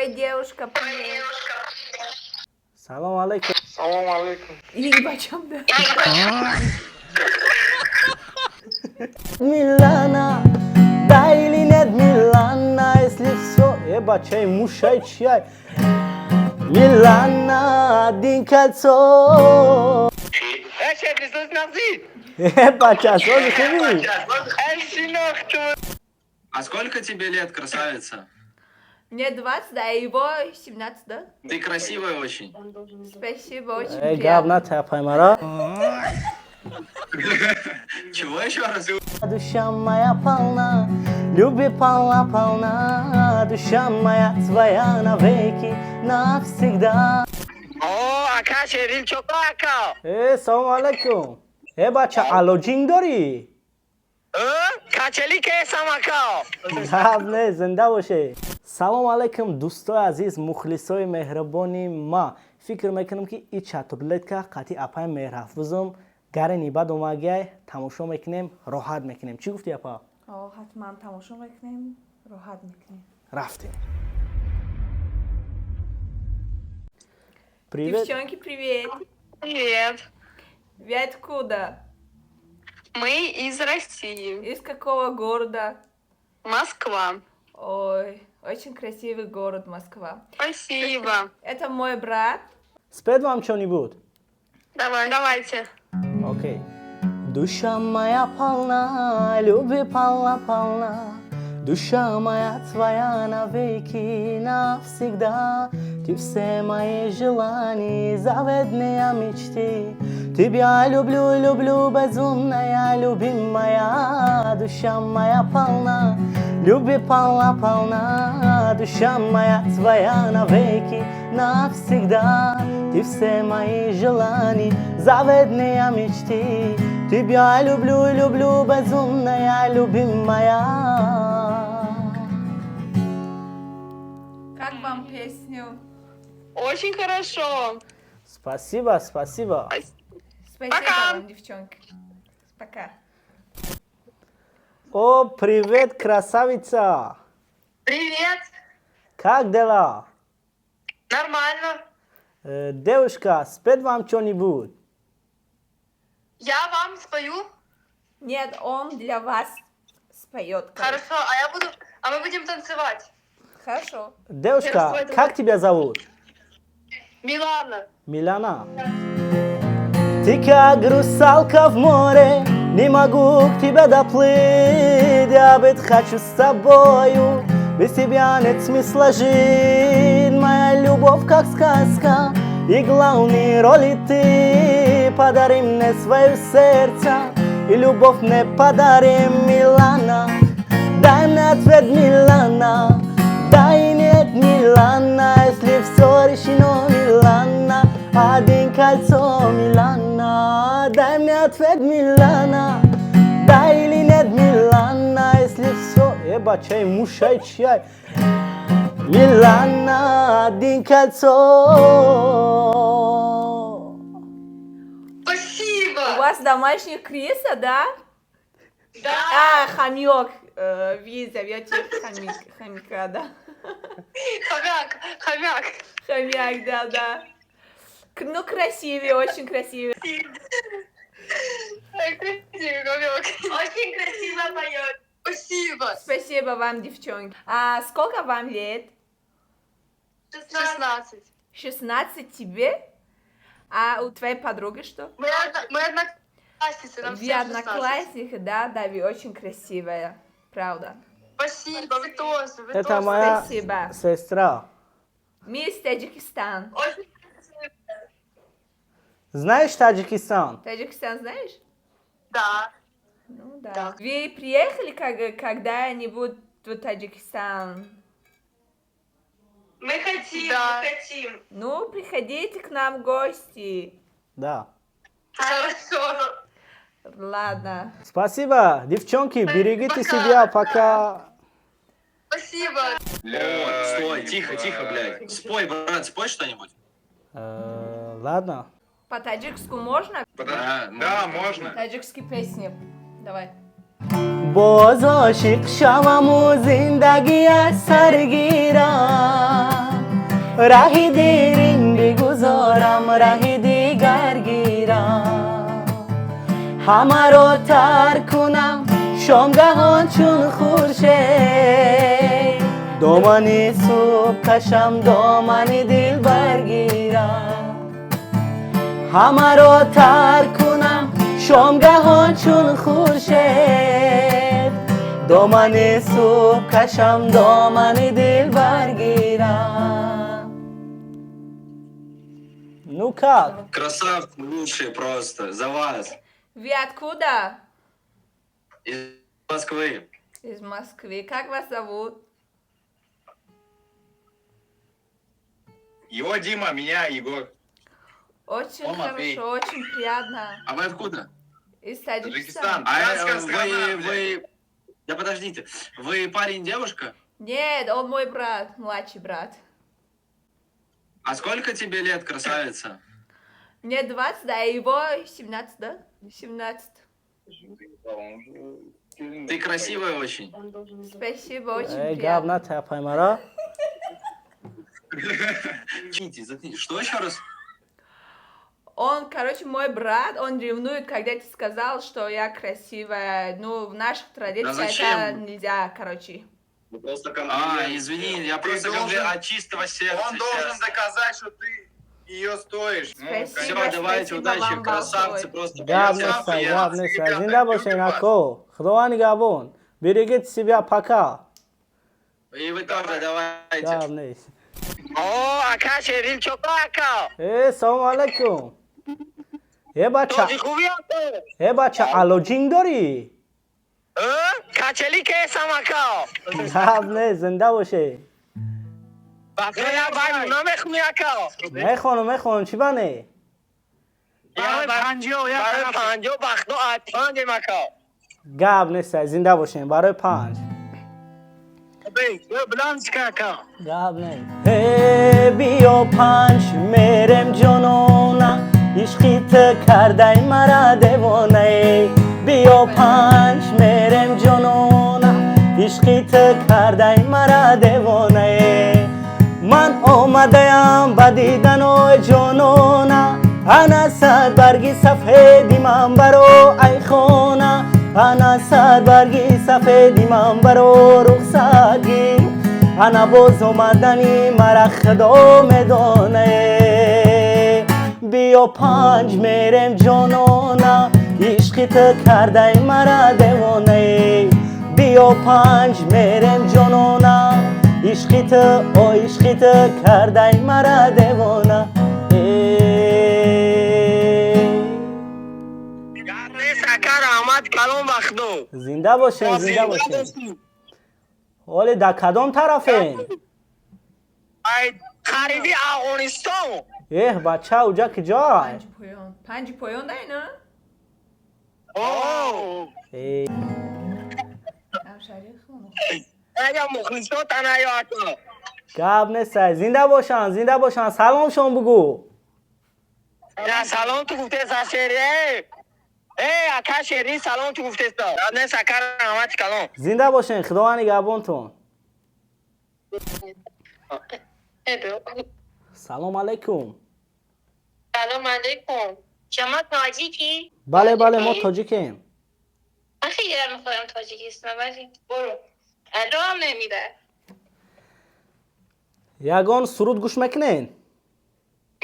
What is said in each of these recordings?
Ой, девушка, привет. Салам алейкум. Салам алейкум. Ебачом, да. Милана, да или нет, Милана, если все, ебачай, мушай, чай. Милана, один кольцо. Ебача, что за хуйня? А сколько тебе лет, красавица? Мне 20, да, и его 17, да? Ты красивая очень. Спасибо, очень Эй, приятно. гавна, тяпай, мара. Чего еще раз? Душа моя полна, люби полна, душа моя твоя навеки, навсегда. О, Акаш, Эрил Чокака. Салам алейкум. Бача, алоджин дори? Качели кесам Ака. гавне, зинда боше. салом алейкум, дӯстои азиз, мухлисои меҳрабони ма. Фикр мекунам ки и чатублетка қати апай меҳрафузум гарани бад омагай тамошо мекунем, роҳат мекунем. Чӣ гуфти апа? ҳатман тамошо мекунем, роҳат мекунем. Рафтем. Привет. Девчонки, привет. Привет. Вы откуда? Мы из России. Из какого города? Москва. Ой, очень красивый город Москва. Спасибо. Это мой брат. Спет вам что-нибудь? Давайте. Окей. Душа моя полна, люби полна, душа моя твоя навеки, навсегда. Ты все мои желания, заветные мечты. Тебя люблю, безумная, любимая. Душа моя полна, люби полна, душа моя твоя навеки, навсегда. Ты все мои желания, заветные мечты. Тебя люблю, безумная, любимая. Как вам песню? Очень хорошо. Спасибо, спасибо. Спасибо Пока. вам, девчонки. Пока. О, привет, красавица. Привет. Как дела? Нормально. Девушка, спет вам что-нибудь? Я вам спою. Нет, он для вас споет. Хорошо, а мы будем танцевать. Хорошо. Девушка, как тебя зовут? Милана. Милана. Ты как русалка в море, не могу к тебе доплыть. Я быть хочу с тобою, без тебя нет смысла жить. Моя любовь как сказка, и главные роли ты. Подари мне свое сердце, и любовь мне подари, Милана. Дай мне ответ, Милана. Дай нет, Милана, если все решено, Милана. Один кольцо, Милана. Дай мне ответ, Милана. Дай или нет, Милана, если все, ебачай, мушай, чай. Милана, один кольцо. Спасибо. У вас домашняя крыса, да? Да. Хомяк. Вы зовете хомяка, да? Хомяк. Хомяк, да. Ну, красивый, очень красивый. Красивый хомяк. Очень красиво поет. Спасибо. Спасибо вам, девчонки. А сколько вам лет? 16. 16 тебе? А у твоей подруги что? Мы одноклассницы. Нам Вы всем 16. одноклассники, да, вы очень красивая, правда. Спасибо, вы тоже. Это моя Спасибо. сестра. Мы из Таджикистана. Очень Знаешь Таджикистан? Таджикистан знаешь? да. Ну да. Да. Вы приехали когда-нибудь в Таджикистан? Мы хотим. Ну, приходите к нам в гости. Да. Хорошо. Ладно. Спасибо, девчонки, берегите себя, пока. Спасибо. Стой, тихо, блядь. Спой, брат, спой что-нибудь. Ладно. По-таджикски можно? Да, можно. Таджикские песни. Давай. باز عاشق شوم و زندگی از سر گیرم راهی دیرین بگذارم راهی دیگر گیرم همه رو ترک کنم شامگهان چون خورشید دامنی صبح کشم دامنی دل برگیرم همه رو ترک کنم شامگهان چون خورشید دامنی صبح کشم دامنی دل برگیرم Ну как? Красавцы лучшие просто. За вас. Вы откуда? Из Москвы. Из Москвы. Как вас зовут? Его Дима, меня Егор. Очень О, Матвей. хорошо, очень приятно. А вы откуда? Из Таджикистан. Таджикистана. Братская страна, вы, блядь. вы... Да подождите. Вы парень, девушка? Нет, он мой брат, младший брат. А сколько тебе лет, красавица? Мне 20, да, и его 17, да? 17. Ты красивая очень. Спасибо, очень Эй, приятно. гавна тяпай мара. Заткнитесь, заткнитесь. Что еще раз? Он, короче, мой брат, он ревнует, когда ты сказал, что я красивая. Ну, в наших традициях зачем? это нельзя, короче. Просто Извини, я Ты просто должен- говорю от чистого сердца. Он должен сейчас. доказать, что ты ее стоишь. Спасибо. Все, конечно. давайте, Спасибо удачи, вам красавцы, большое. просто. Гавнеса, Я гавнеса. ребята, Зинда бошен люди ако. Худова нигабон. Берегите себя пока. И вы тоже давайте. Гавнес. О, ака шерин чоко ака. салом алейкум. Тоҷи хуби ака. бача алоҷинг дори? Качели кесам ака. гавнес, зинда боше. Бахоя бай муна мехуни ака. мехонам чӣ бане? Барои панҷо бахто атпандем ака. гавнеса, зинда бошен барои панҷ. Биланд чика ака. گابنه بیا پنج میرم جنونه عشقیت کرده مرا دیوانه بیا پنج میرم جنونه عشقیت کرده مرا دیوانه من آمدم با دیدن و جنونه انا صد برگی سفیدی من برو ای خونه انا صد برگی سفیدی من برو رخصتگی انا باز اومدنی مرا خدا میدونه بیا پنج میرم جانانه عشقیت کرده مرا دیوانه بیا پنج میرم جانانه عشقیت کرده مرا دیوانه Гарнес ака раҳмат калом бахто. زنده باشین زنده باشین ولی در کدام طرفین؟ Хариби Афғонистон. بچه اوجا کجای؟ Panji Poyon da ne? ای Ага мухлисот анаё ака. گاب نیست زنده باشن سلام شما بگو Я салом ту гуфтеса шери. Ака шери салом ту гуфтеса. Гарнес ака раҳмат калом. زنده باشین خدا نگهبانتون سلام علیکم سلام علیکم. شما تاجیکی؟ بله ما تاجیکیم من خیلی دارم میخورم تاجیکستان ولی برو. الو هم نمیده. یگان سرود گوش میکنین؟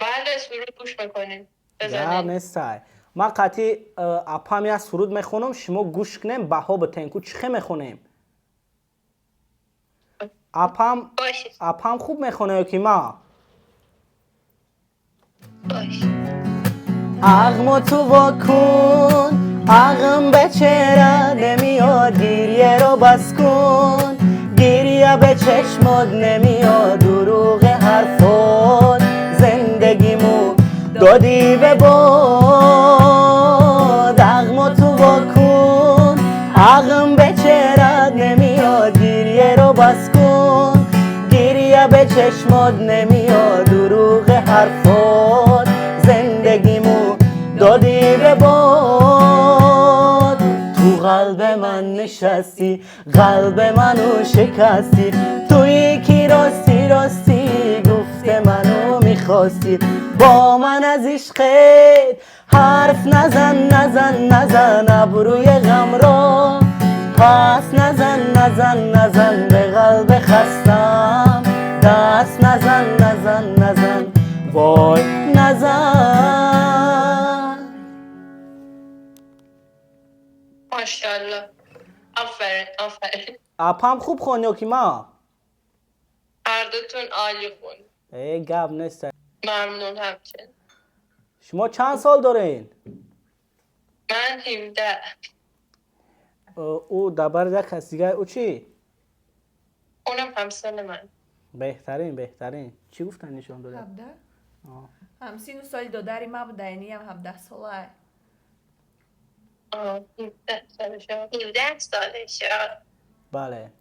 بله سرود گوش میکنیم. گاب بزنیم. نیست من قطعی اپامی از سرود میخونم شما گوش کنیم بها بتین که چخه میخونیم باشه. اپام خوب میخونه که ما باشه. عقم تو واکن عقم به چهره نمیاد گریه رو بس کن گریه به چشمات نمیاد دروغ حرفات زندگیمو دادی به باد عقم تو واکن عقم به چهره نمیاد گریه رو بس کن گریه به چشمات نمیاد دروغ حرفات زندگیمو دادی به باد تو قلب من نشستی قلب منو شکستی تویی کی راستی گفته من راستی با من از عشقت حرف نزن ابروی غم را پس نزن به قلب خستم دست نزن وای نزن. ماشاءالله. آفرین. اپم خوب خونی که ما هر دوتون عالی خون. ای گب نیست. ممنون همچنین. شما چند سال دارین؟ من 17. او دبر یک کس دیگه او چی؟ اونم همسن من. بهترین چی گفتن نشان داده؟ 17 همسین سال دادری ما بود یعنی هم 17 ساله 17 سالشه. بله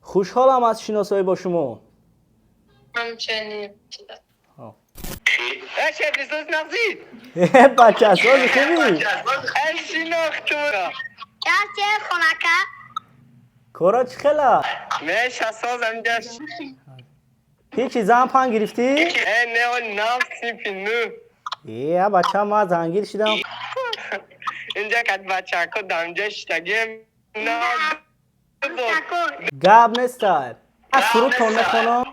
خوشحالم از شناسایی با شما. همچنین. ايش الرصاص نفسي؟ بچه اساس خوبی؟ ايش نختورة؟ Ya چه خونکه؟ کورا چی خلا؟ ماشي اساس امجاش هیچی زن گرفتی؟ ايه نو نفسي في النو یه بچه ما زنگیر شدم اینجا کد بچه که دمجش تگیم نه گب نیستر از سرود تون میخونم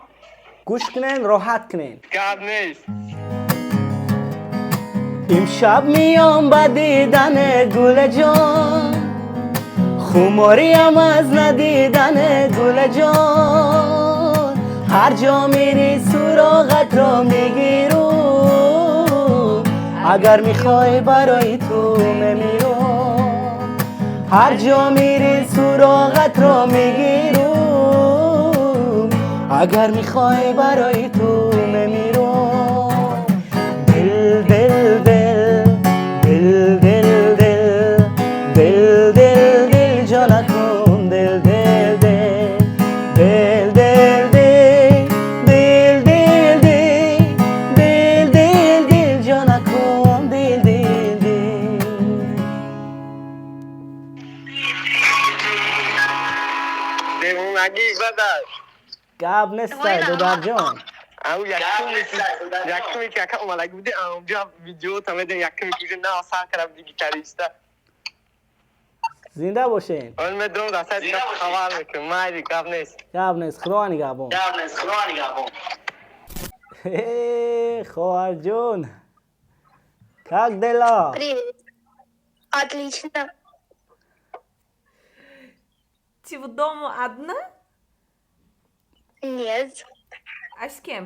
گوش کنین راحت کنین. گاب نیست امشب میام با دیدن گل جان خماریم از ندیدن گل جان هر جا میری سراغت را میگیرم اگر میخوای برای تو میمیرم هر جا میری سراغت را میگیرم اگر میخوای برای تو میمیرم دل دل دل دل دل دل دل دل دل جانکم دل دل دل دل دل دل دل دل دل دل دل جانکم دل دل دل. دیوونگی بدر گب نیسته دودر جان او یکی که اکا اومالک بوده اونجا ویدیو تمیده یکی میکوشه نه آسا کرم دیگی کریسته زنده باشین. اون مدرون راسته دیگه خوال میکنم مایدی گب نیست گب نیست خدا نگهبان. خواهر جون как дела? Привет. Отлично. Ты в дому одна? Нет. А с кем?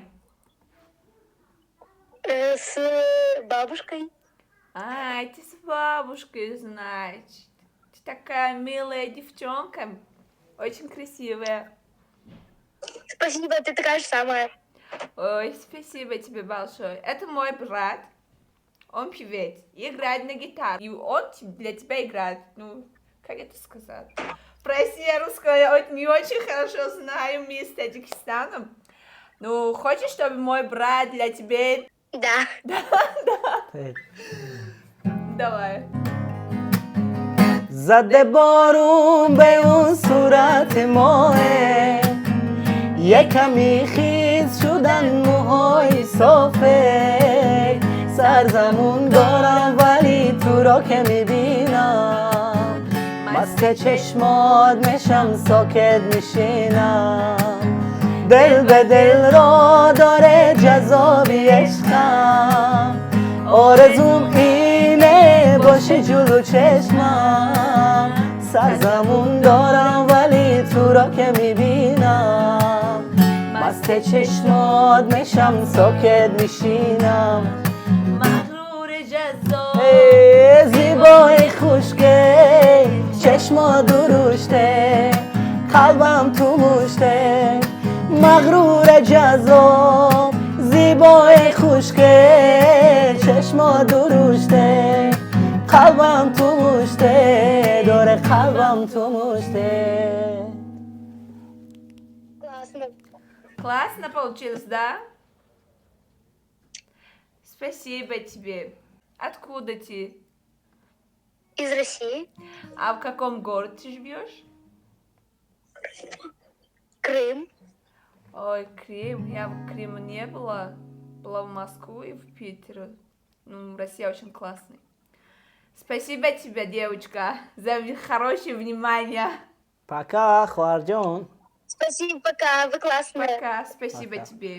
С бабушкой. А, ты с бабушкой, значит. Ты такая милая девчонка, очень красивая. Спасибо, ты такая же самая. Ой, спасибо тебе большое. Это мой брат. Он певец, играет на гитаре. И он для тебя играет. Ну, как это сказать? Прости, я русскую не очень хорошо знаю, мы с Таджикистаном. Ну, хочешь, чтобы мой брат для тебя... Да. Давай. زده بارون به اون صورت ماه یکمی خیز شدن موهای صافه سرزمون دارم ولی تو را که میبینم مست چشمات میشم ساکت میشینم دل به دل را داره جذابی عشقم آرزوم اینه باشه جلو چشمم سرزمون دارم ولی تو را که میبینم مست چشمات میشم ساکت میشینم مغرور جذاب زیبای خوشگل چشما درشته قلبم تو مشته مغرور جذاب زیبای خوشگل چشما درشته قلبم تو مشته داره قلبم تو مشته. Классно. Классно получилось, да? Спасибо тебе. Откуда ты? Из России. А в каком городе ты живешь? Крым. Ой, Крым. Я в Крыму не была. Была в Москву и в Питер. Ну, Россия очень классный. Спасибо тебе, девочка, за хорошее внимание. Пока, Хварджон. Спасибо, пока, вы классные. Пока. Спасибо Пока. тебе.